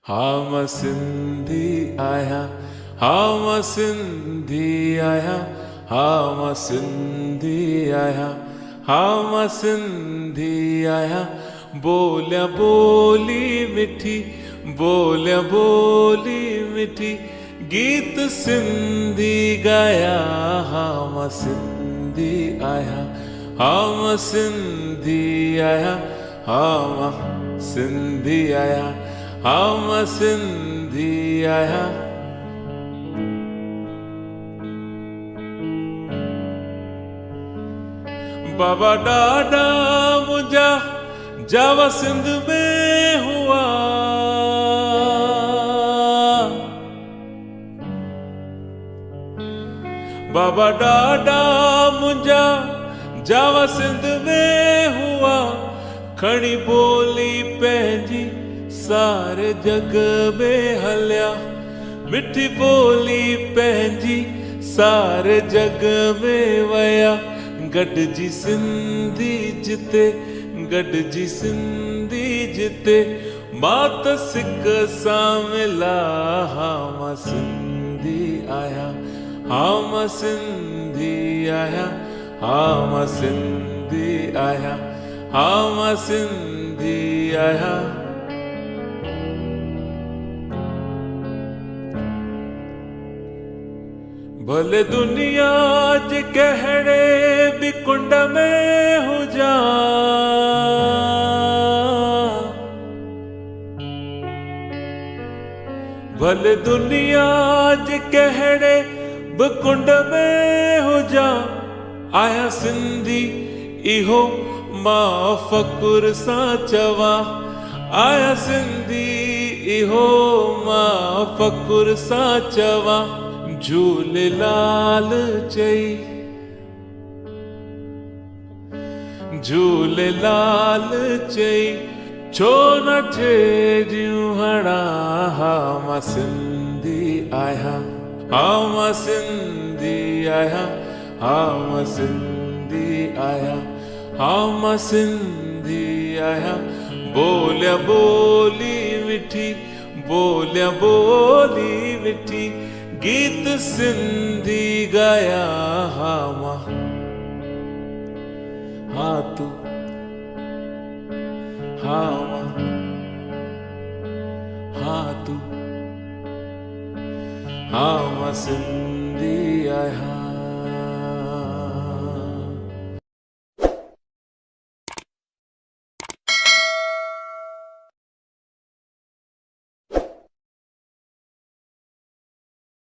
हाँ मां सिंधी आहियां, हाँ मां सिंधी आहियां, हाँ मां सिंधी आहियां, हाँ मां सिंधी आहियां। बोलियां ॿोली मिठी, बोलियां ॿोली मिठी, गीत सिंधी ॻाया। हाँ मां सिंधी आहियां, हाँ मां सिंधी आहियां, हाँ मां सिंधी आहियां, हाँ मां सिंधी आहियां। बाबा ॾाॾा मुंहिंजा जावा सिंध में हुआ, बाबा ॾाॾा मुंहिंजा जावा सिंध में हुआ। खणी ॿोली पंहिंजी सारे जग में हलिया, मिठी ॿोली पंहिंजी सारे जग में वया। गॾिजी सिंधी जिते, गॾिजी सिंधी जिते, मां त सिक सां मिला। हाँ मां सिंधी आहियां, हाँ मां सिंधी आहियां, हाँ मां सिंधी आहियां, हाँ मां सिंधी आहियां। भले दुनिया जे कहिड़े बि कुंड में हुजां, भले दुनिया जे कहिड़े बि कुंड में हुजां। आहियां सिंधी इहो मां फ़ख़ुर सां चवां, आहियां सिंधी इहो मां फ़ख़ुर सां चवां। झूलेलाल चई, झूलेलाल चई, छो न छेड़ियूं हणां। हाँ मां सिंधी आहियां, हाँ मां सिंधी आहियां, हाँ मां सिंधी आहियां, हाँ मां सिंधी आहियां। बोलियां ॿोली मिठी, बोलियां ॿोली मिठी, गीत सिंधी ॻाया। हाँ मां, हाँ तू, हाँ मां, हाँ तू, हाँ मां सिंधी आहियां।